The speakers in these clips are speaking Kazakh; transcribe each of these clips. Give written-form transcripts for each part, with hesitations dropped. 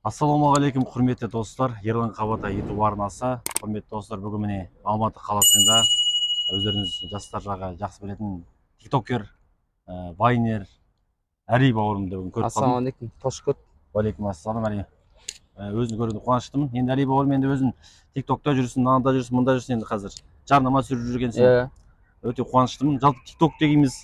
Ассалаумағалейкум құрметті достар, Ерлан Қабатай YouTube арнасы. Құрметті достар, бүгін міне Алматы қаласында өздеріңіз жастар жағы жақсы білетін тиктокер, вайнер Әли бауырымды бүгін көріп қалдым. Ассалаумағалейкум, Тошкот. Уалейкум ассалам, Әли. Өзін көргенде қуаныштымын. Енді Әли бауырым енді өзің тиктокта жүрсің, мынада жүрсің, мұнда жүрсің, енді қазір жарнама түсіріп жүргенсің. Өте қуаныштымын. Жалпы тикток дегеніміз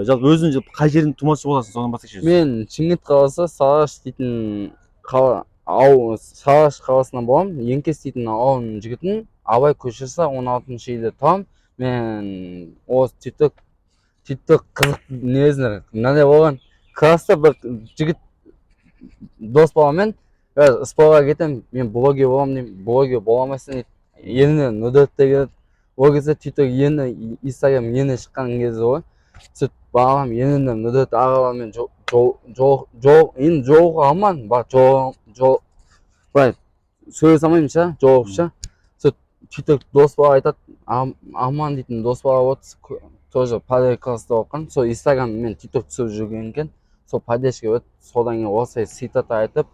жалпы өзің қай жердің тумасы боласың, содан бастайықшы. Мен Шымкент қаласы Сарыағаш дейтін Сарыағаш қаласынан боламын. Еңкес дейтін ауылдың жігітін. Абай көшесі 16-шы үйде тұрамын. Мен осы тикток қызық негізінде мынандай болған. Класста бір жігіт дос баламен спортқа кетемін, мен блогер боламын деймін. Блогер бола алмайсың дейді. Енінен үдетті келеді. Ол кезде тикток ені, инстаграм ені шыққан кезде ғой. Сөйтіп бағам енінен үдет ағалармен енді жолығуға алмадым. Бірақ былай сөйлесе алмаймын ша, жолығып. Сөйтіп тикток дос бала айтады, Аман дейтін дос бала отыр, тоже падай класста оқыған. Сол инстаграм мен тикток түсіріп жүрген екен. Сол поддержка өтіп, содан кейін осылай цитата айтып,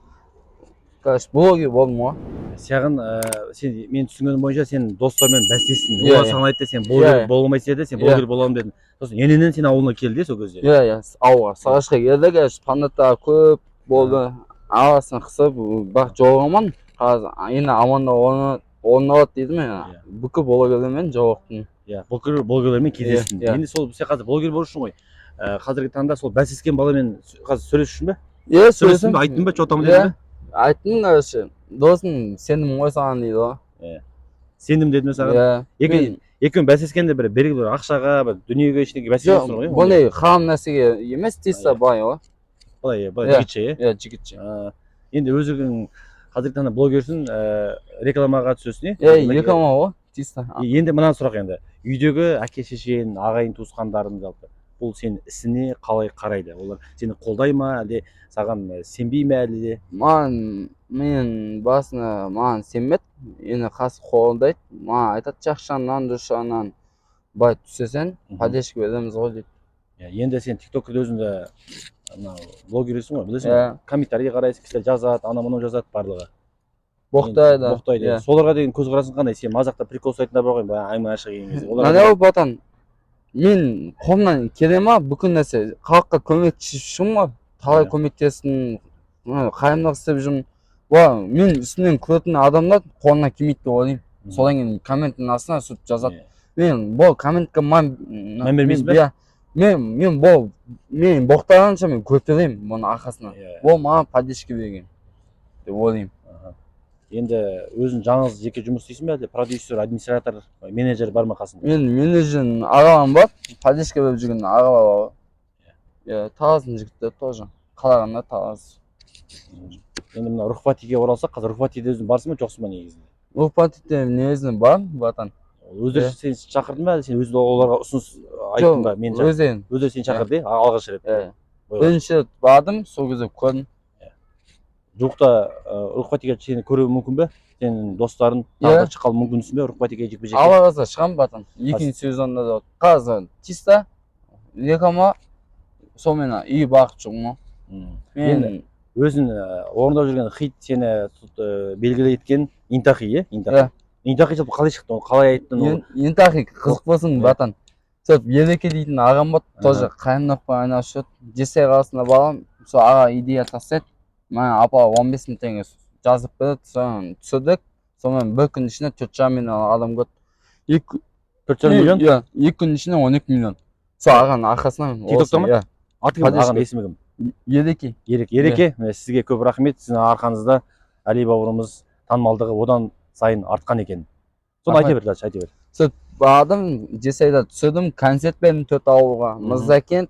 короче, блогер болдым ғой. Сен мен түсінгенім бойынша сен достармен бәстессің. Олар саған айтты, сен блогер бола алмайсың деді, сен блогер боламын дедің. Сосын ененен сен ауылына келді сол кезде. Ауылға Сарыағашқа келдік, фанаттар көп болды. Арасын қысып, бірақ жолығамын. Қазір енді аманда орындалады дейді ме? Бүкіл блогерлермен жолықтым. Блогерлермен кездестің. Енді сол сен қазір блогер болу үшін ғой. Қазіргі таңда сол бәстескен баламен қазір сөйлесіп жүрсің бе? Сөйлестің бе, айттың ба, чотамын дедің бе? Айттым, короче, досым сенім ғой саған дейді ғой. Сенім деді ме саған? Екеуің бәстескенде бір белгілі бір ақшаға, бір дүниеге ештеңеге бәстесесің ғой? Бұндай харам нәрсеге емес, тиісті былай ғой. Былай жігітше, иә? Жігітше. Енді өзің қазіргі таңда блогерсің, рекламаға түсесің, реклама ғой, тиісті. Енді мынаны сұрақ енді. Үйдегі әке шешең, ағайын туысқандарың жалпы бұл сенің ісіне қалай қарайды? Олар сені қолдай ма, әлде саған сенбей ме, әлде? Мен басына маған сенмеді, енді қасы қолдайды. Маған айтады, жақшаннан, дұршаннан бай түсесен, поддержка береміз ғой дейді. Енді сен тиктокты өзіңді блогерсің ғой, білесің, комментарий қарайсың, кісілер жазады, ана-мынау жазады барлығы. Боқтайды. Соларға деген көзқарасың қандай? Сен мазақта прикол ұстайтындар бар ғой, әңгіме ашық келген кезде. Мынау батан, мен қолымнан келе ма бүкіл нәрсе, халыққа көмектесіп жүрмін ғой, талай көмектестім, қайырымдылық істеп жүрмін. Мен үстімнен көретін адамдар қолына келмейді деп ойлаймын. Содан кейін комменттің астына сөйтіп жазады. Мен бұл комментке мән бермейсің бе? Мен боқтағанша мен көтеремін бұның арқасынан. Бұл маған поддержка берген деп ойлаймын. Енді өзің жаңыз жеке жұмыс істейсің бе, әлде продюсер, администратор, менеджер бар ма қасында? Мен менеджердің ағаларым бар, поддержка беріп жүрген ағалар бар. Тараздың жігіттері тоже. Қалағанда тараз. Енді мына Рухпатиге оралсақ, қазір Рухпатиде өзің барсың ба, жоқсың ба негізінде? Рухпатиде негізінде бармын, батан. Өздері сені шақырдың ба, әлде сен өзің оларға ұсыныс айттың ба? Өздері сені шақырды, алғаш рет. Бірінші рет бардым, сол кезде көрдім. Жуықта Рухпатиге сені көруі мүмкін бе? Сенің достарын тағы шыққалы мүмкінсің бе Рухпатиге жекпе-жекке? Алла қаласа шығамын батан. Екінші сезонда да. Қазір чисто реклама, сонымен үй бағып жүрмін. Енді өзің орындап жүрген хит сені белгілі еткен Интахи, Интахи жалпы қалай шықты, қалай айттың? Интахи қызық болсын батан. Сөйтіп Елеке дейтін ағам бар, тоже қайырымдылықпен айналысып жүрді. Жесай қаласында барам, сол аға идея тастайды. Мен апа 15 мың теңге жазып берді, соны түсірдік. Сонымен бір күн ішінде 4,5 миллион адам көрді. 4,5 миллион? Иә, 2 күн ішінде 12 миллион. Сол ағаның арқасынан. тиктокта ма? Аты кім? Ағаның есімі кім? Елеке. Елеке, сізге көп рахмет. Сіздің арқаңызда Әли бауырымыз танымалдығы одан сайын артқан екен. Соны айта бер, айта бер. Сөйтіп бардым, Жесайда түсірдім, концерт бердім 4 ауылға. Мырзакент,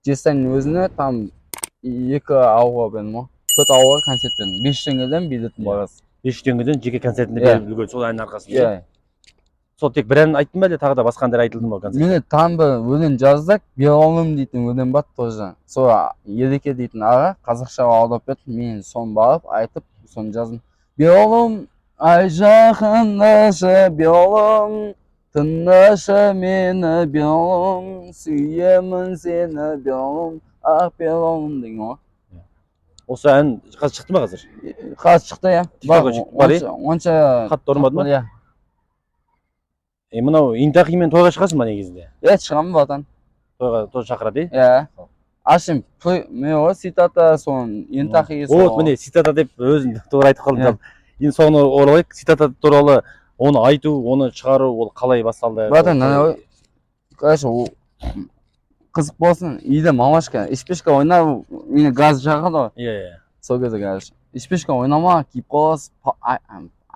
Жесайдың өзіне там 2 ауылға бердім ғой. 4 ауылға концерт бердім. 5 теңгеден билеттің бағасы. 5 теңгеден жеке концертінде беріп үлгерді, сол әннің арқасында. Сол тек бір ән айттың ба, әлде тағы да басқа әндер айтылды ма концертте? Мен там бір өлең жаздық, Белолым дейтін өлең бар тоже. Сол Елеке дейтін аға қазақшаға аударып берді, мен соны барып айтып, соны жаздым. Белолым, ай жақындашы, Белолым, тыңдашы мені, Белолым, сүйемін сені, Белолым, ақ Белолым деген ғой. Осы ән қазір шықты ма қазір? Қазір шықты иә. Бар, Онша қатты ұрмады ма? иә. Мынау Интахимен тойға шығасың ба негізінде? Иә, шығамын батан. Тойға шақырады, Иә. Ашым, мен о цитата сон Интахи сон. Вот міне цитата деп өзің тура айтып қалдың. Енді соны оралайық. Цитата туралы оны айту, оны шығару ол қалай басталды? Батан, конечно, қызық болсын. Үйде мамашка ішпешка ойнап, мені газ жағады. Иә. Сол кезде конечно. Ішпешка ойнама, киіп қаласыз.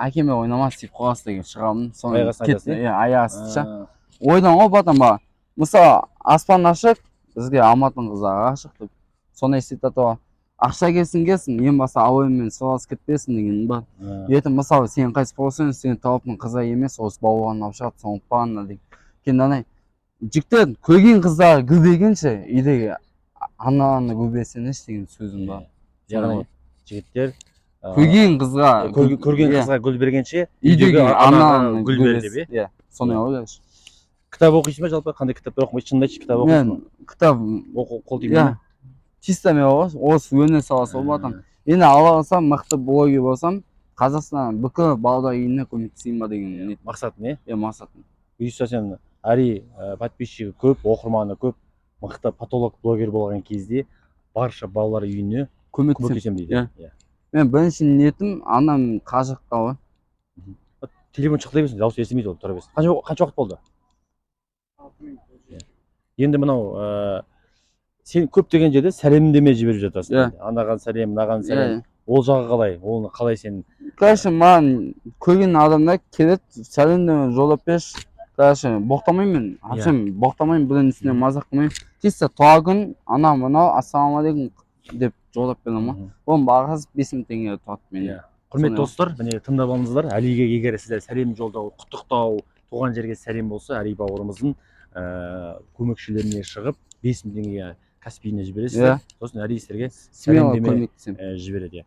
Әкеме ойнама, істеп қаласыз деген шығамын. Соны кетті. Иә, аяғасы. Ойдан ғой батан ба. Мысалы, аспан ашық, бізге Алматының қыздары ашық деп. Соны цитата бар. Ақша келсін, ең басы ауылмен сырласып кетпесін деген бар. Ертең мысалы сен қайтыс болсаң, сен тауыптың қызы емес, осы бауырын алып шығады, соңып бағана деген. Кейін анай жігіттер көрген қыздары гүлбегенше, үйдегі ана гүлбесенеш деген сөзім бар. Яғни жігіттер көрген қызға гүл бергенше, үйдегі ана гүл бер деп, иә. Соны ойлайсың. Кітап оқисың ба жалпы? Қандай кітаптар оқымайсың? Шынымды айтшы, кітап оқисың ба? Мен кітап оқу қол тимей ме? Чисто мен осы өнер саласы болатын. Енді ала алсам, мықты блогер болсам, Қазақстан бүкіл балдар үйіне көмектесейін ба деген мақсат не? Мақсатым. Бұйырса сен әри подписчигі көп, оқырманы көп, мықты патолог блогер болған кезде барша балалар үйіне көмектесем дейді. Мен бірінші ниетім анам қажыққа ғой. Телефон шықтай берсін, дауыс естімейді ол, тұра берсін. Қанша уақыт болды? Енді мынау сен көптеген жерде сәлемдеме жіберіп жатасың. Анаған сәлем, мынаған сәлем. Ол жағы қалай? Оны қалай сен? Конечно, маған көрген адамдар келеді, сәлемдеме жолдап берші. Конечно, боқтамаймын. Ақшам боқтамаймын, бірінің үстіне мазақ қылмаймын. Чисто туған күн, ана мынау ассалаумағалейкум деп жолдап беремін. Оның бағасы 5000 теңге тұрады менде. Құрметті достар, міне тыңдап алыңыздар. Әлиге егер сіздер сәлем жолдау, құттықтау, туған жерге сәлем болса, Әли бауырымыздың көмекшілеріне шығып 5000 теңге Каспийіне жібересіздер. Сосын Әли сіздерге сәлемдеме жібереді.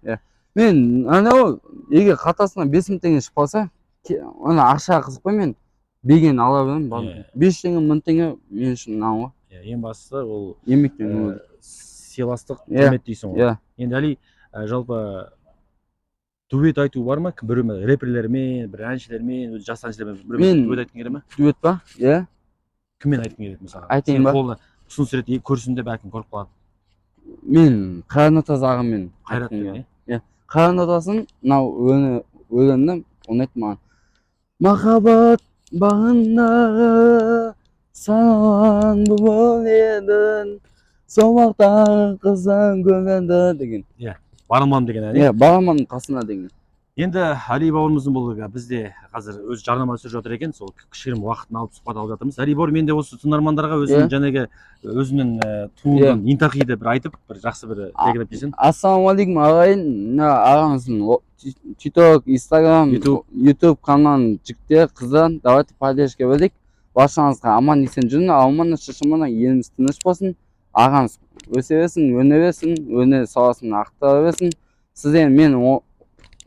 Мен анау егер қатасынан 5000 теңге шығып қалса, оны ақша қызықпай мен берген ала беремін. 5 теңге, 1000 теңге мен үшін мынау ғой. Ең бастысы ол еңбектен сыйластық, құрмет дейсің ғой. Енді Әли жалпы дуэт айту бар ма? Біреумен рэперлермен, бір әншілермен, жас әншілермен біреумен дуэт айтқың келе ме? Дуэт па? Иә. Кіммен айтқың келеді мысалы? Айтайын ба? Қолына ұсыныс рет көрсін де бәлкім көріп қалады. Мен Қайрат ағамен. Қайратпен, иә. Қайрат атасын мынау өлеңді ұнайды маған. Махаббат бағындағы саған бұл едің, соғақтағы қыздан көңілді деген. Бараман деген әне? Иә, бараманның қасына деген. Енді Әли бауырымыздың бұл бізде қазір өз жарнама түсіріп жатыр екен, сол кішігірім уақытын алып сұхбат алып жатырмыз. Әли бауыр, мен де осы тыңдармандарға өзінің туындын Интахиді бір айтып, бір жақсы бір тегіліп дейсің. Ассалаумағалейкум ағайын, ағамыздың TikTok, Instagram, YouTube каналын жігіттер, қыздар, давайте поддержка берейік. Баршаңызға аман есен жүрін, алманы шышыманы еліміз тыныш болсын. Ағамыз өсе берсін, өне берсін, өне саласын ақтара берсін. Сізден мен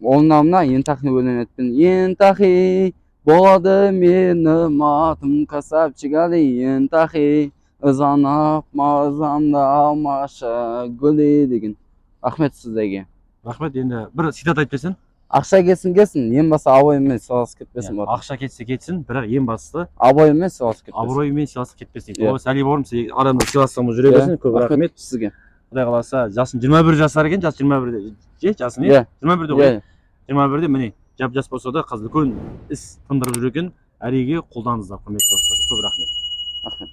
орындауымда Интахи өлең етпен. Интахи болады менің атым Қасапчик Әли. Интахи ызанап мазамды алмашы гүлі деген. Рахмет сіздерге. Рахмет. Енді бір цитат айтып берсең. Ақша кетсін, ең басы абыроймен сыйласып кетпесін. Ақша кетсе кетсін, бірақ ең бастысы абыроймен сыйласып кетпесін. Абыроймен сыйласып кетпесін. Әли бауырым, сіз арамызда сыйластығымыз жүре берсін. Көп рахмет сізге. Құдай қаласа, жасың 21 жасар екен, жас 21-де. Жасың не? 21-де ғой. 21-де міне, жап-жас болса да қазір үлкен іс тындырып жүр екен. Әлиге қолдаңыздар, құрметті достар. Көп рахмет. Рахмет.